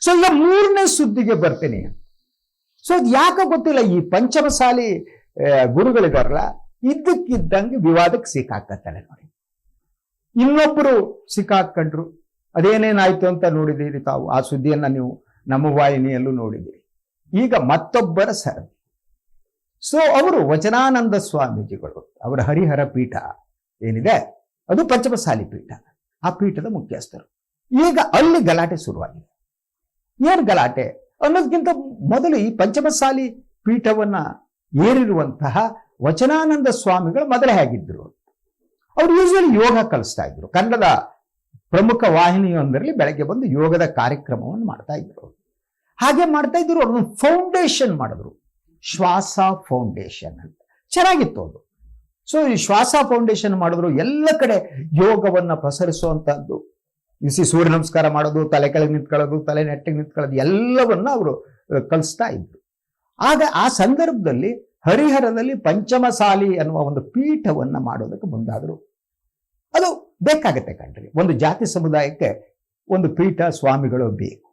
So ಈಗ ಮೂರನೇ ಸುದ್ದಿಗೆ ಬರ್ತೀನಿ. ಸೊ ಅದು ಯಾಕೆ ಗೊತ್ತಿಲ್ಲ, ಈ ಪಂಚಮಸಾಲಿ ಗುರುಗಳಿದಾರಲ್ಲ, ಇದ್ದಕ್ಕಿದ್ದಂಗೆ ವಿವಾದಕ್ಕೆ ಸಿಕ್ಕಾಕತ್ತಾಳೆ ನೋಡಿ. ಇನ್ನೊಬ್ಬರು ಸಿಕ್ಕಾಕೊಂಡ್ರು. ಅದೇನೇನಾಯ್ತು ಅಂತ ನೋಡಿದ್ದೀರಿ ತಾವು. ಆ ಸುದ್ದಿಯನ್ನ ನೀವು ನಮ್ಮ ವಾಹಿನಿಯಲ್ಲೂ ನೋಡಿದ್ದೀರಿ. ಈಗ ಮತ್ತೊಬ್ಬರ ಸರದಿ. ಸೊ ಅವರು ವಚನಾನಂದ ಸ್ವಾಮೀಜಿಗಳು, ಅವರ ಹರಿಹರ ಪೀಠ ಏನಿದೆ ಅದು ಪಂಚಮಸಾಲಿ ಪೀಠ, ಆ ಪೀಠದ ಮುಖ್ಯಸ್ಥರು. ಈಗ ಅಲ್ಲಿ ಗಲಾಟೆ ಶುರುವಾಗಿದೆ. ಏನು ಗಲಾಟೆ ಅನ್ನೋದಕ್ಕಿಂತ ಮೊದಲು ಈ ಪಂಚಮಸಾಲಿ ಪೀಠವನ್ನ ಏರಿರುವಂತಹ ವಚನಾನಂದ ಸ್ವಾಮಿಗಳು ಮೊದಲೇ ಹೇಗಿದ್ರು, ಅವರು ಯೂಶುವಲಿ ಯೋಗ ಕಲಿಸ್ತಾ ಇದ್ರು. ಕನ್ನಡದ ಪ್ರಮುಖ ವಾಹಿನಿಯೊಂದರಲ್ಲಿ ಬೆಳಗ್ಗೆ ಬಂದು ಯೋಗದ ಕಾರ್ಯಕ್ರಮವನ್ನು ಮಾಡ್ತಾ ಇದ್ರು. ಹಾಗೆ ಮಾಡ್ತಾ ಇದ್ರು. ಅವ್ರನ್ನ ಫೌಂಡೇಶನ್ ಮಾಡಿದ್ರು, ಶ್ವಾಸ ಫೌಂಡೇಶನ್ ಅಂತ. ಚೆನ್ನಾಗಿತ್ತು ಅದು. ಸೊ ಈ ಶ್ವಾಸ ಫೌಂಡೇಶನ್ ಮಾಡಿದ್ರು. ಎಲ್ಲ ಕಡೆ ಯೋಗವನ್ನ ಪಸರಿಸುವಂತಹದ್ದು, ಸೂರ್ಯ ನಮಸ್ಕಾರ ಮಾಡೋದು, ತಲೆ ಕೆಳಗೆ ನಿಂತ್ಕೊಳ್ಳೋದು, ತಲೆ ನೆಟ್ಟಿಗೆ ನಿಂತ್ಕೊಳ್ಳೋದು, ಎಲ್ಲವನ್ನ ಅವರು ಕಲಿಸ್ತಾ ಇದ್ರು. ಆಗ ಆ ಸಂದರ್ಭದಲ್ಲಿ ಹರಿಹರದಲ್ಲಿ ಪಂಚಮಸಾಲಿ ಅನ್ನುವ ಒಂದು ಪೀಠವನ್ನ ಮಾಡೋದಕ್ಕೆ ಮುಂದಾದ್ರು. ಅದು ಬೇಕಾಗತ್ತೆ ಕಣ್ರಿ, ಒಂದು ಜಾತಿ ಸಮುದಾಯಕ್ಕೆ ಒಂದು ಪೀಠ ಸ್ವಾಮಿಗಳು ಬೇಕು.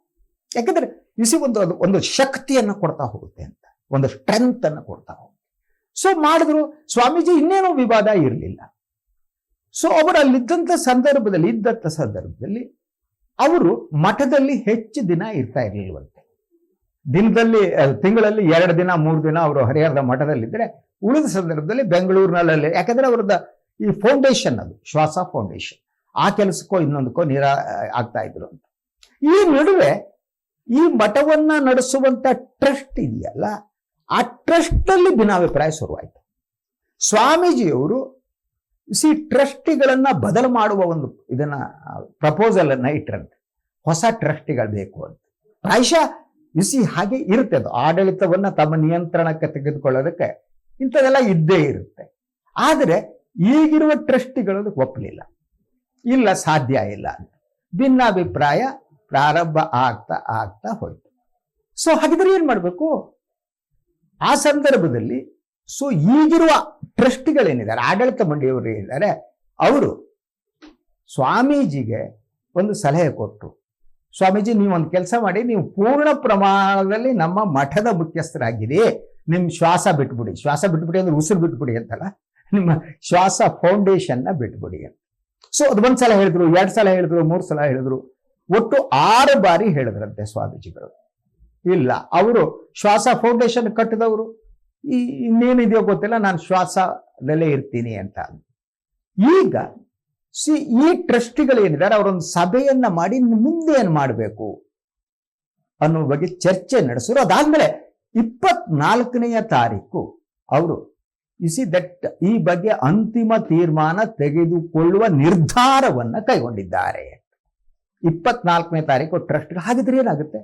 ಯಾಕಂದ್ರೆ ಒಂದು ಶಕ್ತಿಯನ್ನು ಕೊಡ್ತಾ ಹೋಗುತ್ತೆ ಅಂತ, ಒಂದು ಸ್ಟ್ರೆಂತ್ ಅನ್ನು ಕೊಡ್ತಾ ಹೋಗುತ್ತೆ. ಸೊ ಮಾಡಿದ್ರು. ಸ್ವಾಮೀಜಿ ಇನ್ನೇನೋ ವಿವಾದ ಇರಲಿಲ್ಲ. ಸೊ ಅವರು ಅಲ್ಲಿದ್ದಂಥ ಸಂದರ್ಭದಲ್ಲಿ ಅವರು ಮಠದಲ್ಲಿ ಹೆಚ್ಚು ದಿನ ಇರ್ತಾ ಇರಲಿಲ್ವಂತೆ. ತಿಂಗಳಲ್ಲಿ 2 ದಿನ 3 ದಿನ ಅವರು ಹರಿಹರದ ಮಠದಲ್ಲಿದ್ದರೆ, ಉಳಿದ ಸಂದರ್ಭದಲ್ಲಿ ಬೆಂಗಳೂರಿನಲ್ಲಿ, ಯಾಕಂದ್ರೆ ಅವ್ರದ್ದು ಈ ಫೌಂಡೇಶನ್, ಅದು ಶ್ವಾಸ ಫೌಂಡೇಶನ್, ಆ ಕೆಲಸಕ್ಕೋ ಇನ್ನೊಂದಕ್ಕೋ ಆಗ್ತಾ ಇದ್ರು ಅಂತ. ಈ ನಡುವೆ ಈ ಮಠವನ್ನ ನಡೆಸುವಂತ ಟ್ರಸ್ಟ್ ಇದೆಯಲ್ಲ, ಆ ಟ್ರಸ್ಟ್ ಅಲ್ಲಿ ಭಿನ್ನಾಭಿಪ್ರಾಯ ಶುರುವಾಯಿತು. ಸ್ವಾಮೀಜಿಯವರು ಟ್ರಸ್ಟಿಗಳನ್ನ ಬದಲು ಮಾಡುವ ಒಂದು ಇದನ್ನ ಪ್ರಪೋಸಲ್ ಅನ್ನ ಇಟ್ಟರಂತೆ. ಹೊಸ ಟ್ರಸ್ಟಿಗಳು ಬೇಕು ಅಂತ. ಪ್ರಾಯಶಃ ಹಾಗೆ ಇರುತ್ತೆ. ಅದು ಆಡಳಿತವನ್ನ ತಮ್ಮ ನಿಯಂತ್ರಣಕ್ಕೆ ತೆಗೆದುಕೊಳ್ಳೋದಕ್ಕೆ ಇಂಥದೆಲ್ಲ ಇದ್ದೇ ಇರುತ್ತೆ. ಆದರೆ ಈಗಿರುವ ಟ್ರಸ್ಟಿಗಳು ಒಪ್ಪಲಿಲ್ಲ. ಇಲ್ಲ, ಸಾಧ್ಯ ಇಲ್ಲ ಅಂತ ಭಿನ್ನಾಭಿಪ್ರಾಯ ಪ್ರಾರಂಭ ಆಗ್ತಾ ಹೋಯ್ತು. ಸೊ ಹಾಗಿದ್ರೆ ಏನ್ ಮಾಡ್ಬೇಕು ಆ ಸಂದರ್ಭದಲ್ಲಿ? ಸೊ ಈಗಿರುವ ಟ್ರಸ್ಟಿಗಳೇನಿದ್ದಾರೆ, ಆಡಳಿತ ಮಂಡಳಿಯವರು ಏನಿದ್ದಾರೆ, ಅವರು ಸ್ವಾಮೀಜಿಗೆ ಒಂದು ಸಲಹೆ ಕೊಟ್ಟರು. ಸ್ವಾಮೀಜಿ, ನೀವು ಒಂದು ಕೆಲಸ ಮಾಡಿ, ನೀವು ಪೂರ್ಣ ಪ್ರಮಾಣದಲ್ಲಿ ನಮ್ಮ ಮಠದ ಮುಖ್ಯಸ್ಥರಾಗಿರಿ, ನಿಮ್ಮ ಶ್ವಾಸ ಬಿಟ್ಬಿಡಿ ಅಂದ್ರೆ ಉಸಿರು ಬಿಟ್ಬಿಡಿ ಅಂತಲ್ಲ, ನಿಮ್ಮ ಶ್ವಾಸ ಫೌಂಡೇಶನ್ನ ಬಿಟ್ಬಿಡಿ ಅಂತ. ಸೊ ಅದು 1 ಸಲ ಹೇಳಿದ್ರು, 2 ಸಲ ಹೇಳಿದ್ರು, 3 ಸಲ ಹೇಳಿದ್ರು, ಒಟ್ಟು 6 ಬಾರಿ ಹೇಳಿದ್ರಂತೆ ಸ್ವಾಮೀಜಿಗಳು. ಇಲ್ಲ, ಅವರು ಶ್ವಾಸ ಫೌಂಡೇಶನ್ ಕಟ್ಟಿದವರು, ಇನ್ನೇನಿದೆಯೋ ಗೊತ್ತಿಲ್ಲ, ನಾನು ಶ್ವಾಸದಲ್ಲೇ ಇರ್ತೀನಿ ಅಂತ. ಈಗ ಈ ಟ್ರಸ್ಟಿಗಳೇನಿದ್ದಾರೆ ಅವರೊಂದು ಸಭೆಯನ್ನ ಮಾಡಿ ಮುಂದೆ ಏನ್ ಮಾಡಬೇಕು ಅನ್ನೋ ಬಗ್ಗೆ ಚರ್ಚೆ ನಡೆಸಿದ್ರು. ಅದಾದ್ಮೇಲೆ 24ನೇ ತಾರೀಕು ಅವರು ಈ ಬಗ್ಗೆ ಅಂತಿಮ ತೀರ್ಮಾನ ತೆಗೆದುಕೊಳ್ಳುವ ನಿರ್ಧಾರವನ್ನ ಕೈಗೊಂಡಿದ್ದಾರೆ. 24ನೇ ತಾರೀಕು ಟ್ರಸ್ಟ್. ಹಾಗಿದ್ರೆ ಏನಾಗುತ್ತೆ?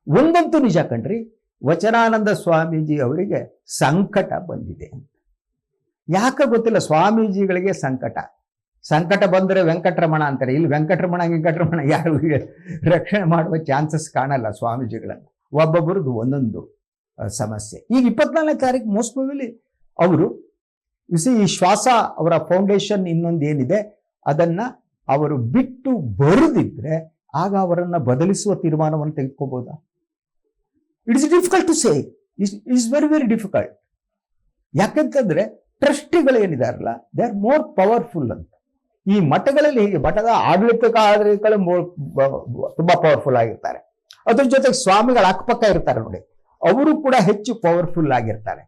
ಒಂದಂತೂ ನಿಜ ಕಣ್ರಿ, ವಚನಾನಂದ ಸ್ವಾಮೀಜಿ ಅವರಿಗೆ ಸಂಕಟ ಬಂದಿದೆ ಅಂತ. ಯಾಕೆ ಗೊತ್ತಿಲ್ಲ, ಸ್ವಾಮೀಜಿಗಳಿಗೆ ಸಂಕಟ ಬಂದರೆ ವೆಂಕಟರಮಣ ಅಂತಾರೆ. ಇಲ್ಲಿ ವೆಂಕಟರಮಣ ಯಾರು ರಕ್ಷಣೆ ಮಾಡುವ ಚಾನ್ಸಸ್ ಕಾಣಲ್ಲ ಸ್ವಾಮೀಜಿಗಳನ್ನು. ಒಬ್ಬೊಬ್ಬರದ್ದು ಒಂದೊಂದು ಸಮಸ್ಯೆ. ಈಗ 24ನೇ ತಾರೀಕು ಮೋಸ್ಟ್ಲಿ ಅವರು ಈ ಶ್ವಾಸ ಅವರ ಫೌಂಡೇಶನ್ ಇನ್ನೊಂದು ಏನಿದೆ ಅದನ್ನ ಅವರು ಬಿಟ್ಟು ಬರುದಿದ್ರೆ ಆಗ ಅವರನ್ನ ಬದಲಿಸುವ ತೀರ್ಮಾನವನ್ನು ತೆಗೆದುಕೋಬಹುದಾ? It's difficult to say. It's very very difficult. ಯಾಕಂತಂದ್ರೆ ಟ್ರಸ್ಟಿಗಳೇನಿದಾರಲ್ಲ, ದೇ ಆರ್ ಮೋರ್ ಪವರ್ಫುಲ್ ಅಂತ. ಈ ಮಠಗಳಲ್ಲಿ ಹೀಗೆ ಮಠದ ಆಡಳಿತಗಳು ತುಂಬಾ ಪವರ್ಫುಲ್ ಆಗಿರ್ತಾರೆ. ಅದ್ರ ಜೊತೆಗೆ ಸ್ವಾಮಿಗಳ ಅಕ್ಕಪಕ್ಕ ಇರ್ತಾರೆ ನೋಡಿ, ಅವರು ಕೂಡ ಹೆಚ್ಚು ಪವರ್ಫುಲ್ ಆಗಿರ್ತಾರೆ.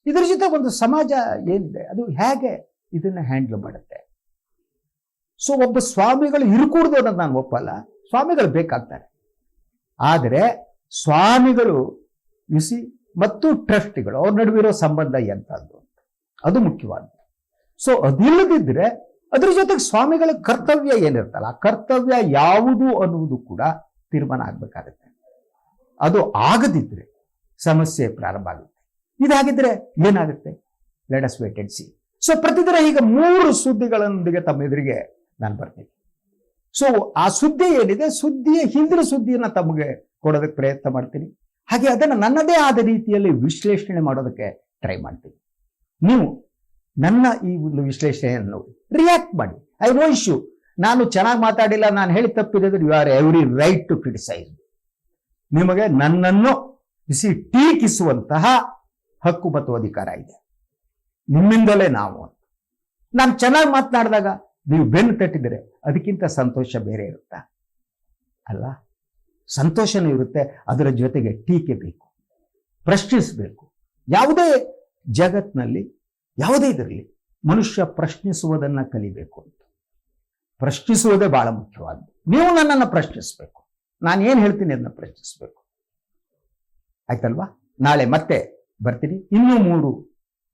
ಇದರ ಜೊತೆ ಒಂದು ಸಮಾಜ ಏನಿದೆ ಅದು ಹೇಗೆ ಇದನ್ನ ಹ್ಯಾಂಡಲ್ ಮಾಡುತ್ತೆ? ಸೊ ಒಬ್ಬ ಸ್ವಾಮಿಗಳು ಇರುಕೂಡ್ದು ಅನ್ನೋದು ನಾನು ಒಪ್ಪಲ್ಲ. ಸ್ವಾಮಿಗಳು ಬೇಕಾಗ್ತಾರೆ. ಆದರೆ ಸ್ವಾಮಿಗಳು ಮತ್ತು ಟ್ರಸ್ಟಿಗಳು ಅವ್ರ ನಡುವಿರೋ ಸಂಬಂಧ ಎಂತದ್ದು, ಅದು ಮುಖ್ಯವಾದ್ದು. ಸೊ ಅದಿಲ್ಲದಿದ್ರೆ ಅದ್ರ ಜೊತೆಗೆ ಸ್ವಾಮಿಗಳ ಕರ್ತವ್ಯ ಏನಿರ್ತಲ್ಲ, ಆ ಕರ್ತವ್ಯ ಯಾವುದು ಅನ್ನುವುದು ಕೂಡ ತೀರ್ಮಾನ ಆಗ್ಬೇಕಾಗತ್ತೆ. ಅದು ಆಗದಿದ್ರೆ ಸಮಸ್ಯೆ ಪ್ರಾರಂಭ ಆಗುತ್ತೆ. ಇದಾಗಿದ್ರೆ ಏನಾಗುತ್ತೆ? Let us wait and see. So ಪ್ರತಿದಿನ ಈಗ 3 ಸುದ್ದಿಗಳೊಂದಿಗೆ ತಮ್ಮ ಎದುರಿಗೆ ನಾನು ಬರ್ತೀನಿ. ಸೊ ಆ ಸುದ್ದಿ ಏನಿದೆ, ಸುದ್ದಿಯ ಹಿಂದಿನ ಸುದ್ದಿಯನ್ನ ತಮಗೆ ಕೊಡೋದಕ್ಕೆ ಪ್ರಯತ್ನ ಮಾಡ್ತೀನಿ. ಹಾಗೆ ಅದನ್ನು ನನ್ನದೇ ಆದ ರೀತಿಯಲ್ಲಿ ವಿಶ್ಲೇಷಣೆ ಮಾಡೋದಕ್ಕೆ ಟ್ರೈ ಮಾಡ್ತೀನಿ. ನೀವು ನನ್ನ ಈ ಒಂದು ವಿಶ್ಲೇಷಣೆಯನ್ನು ರಿಯಾಕ್ಟ್ ಮಾಡಿ. ಐ ನೋ ಇಶ್ಯೂ, ನಾನು ಚೆನ್ನಾಗಿ ಮಾತಾಡಿಲ್ಲ, ನಾನು ಹೇಳಿ ತಪ್ಪಿದ್ರೆ you are every right to criticise. ನಿಮಗೆ ನನ್ನನ್ನು ಬಿಸಿ ಟೀಕಿಸುವಂತಹ ಹಕ್ಕು ಮತ್ತು ಅಧಿಕಾರ ಇದೆ. ನಿಮ್ಮಿಂದಲೇ ನಾವು. ನಾನು ಚೆನ್ನಾಗಿ ಮಾತನಾಡಿದಾಗ ನೀವು ಬೆನ್ನು ತಟ್ಟಿದರೆ ಅದಕ್ಕಿಂತ ಸಂತೋಷ ಬೇರೆ ಇರುತ್ತಾ? ಅಲ್ಲ, ಸಂತೋಷನೂ ಇರುತ್ತೆ, ಅದರ ಜೊತೆಗೆ ಟೀಕೆ ಬೇಕು, ಪ್ರಶ್ನಿಸಬೇಕು. ಯಾವುದೇ ಜಗತ್ತಿನಲ್ಲಿ ಯಾವುದೇ ಇದರಲ್ಲಿ ಮನುಷ್ಯ ಪ್ರಶ್ನಿಸುವುದನ್ನ ಕಲಿಬೇಕು ಅಂತ. ಪ್ರಶ್ನಿಸುವುದೇ ಬಹಳ ಮುಖ್ಯವಾದ್ದು. ನೀವು ನನ್ನನ್ನು ಪ್ರಶ್ನಿಸಬೇಕು, ನಾನು ಏನು ಹೇಳ್ತೀನಿ ಅದನ್ನ ಪ್ರಶ್ನಿಸಬೇಕು. ಆಯ್ತಲ್ವಾ? ನಾಳೆ ಮತ್ತೆ ಬರ್ತೀನಿ, ಇನ್ನೂ 3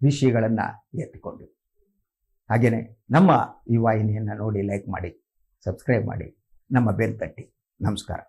ವಿಷಯಗಳನ್ನ ಎತ್ತಿಕೊಂಡು. ಹಾಗೇನೆ ನಮ್ಮ ಈ ವಾಹಿನಿಯನ್ನು ನೋಡಿ ಲೈಕ್ ಮಾಡಿ, ಸಬ್ಸ್ಕ್ರೈಬ್ ಮಾಡಿ, ನಮ್ಮ ಬೆಲ್ ತಟ್ಟಿ. ನಮಸ್ಕಾರ.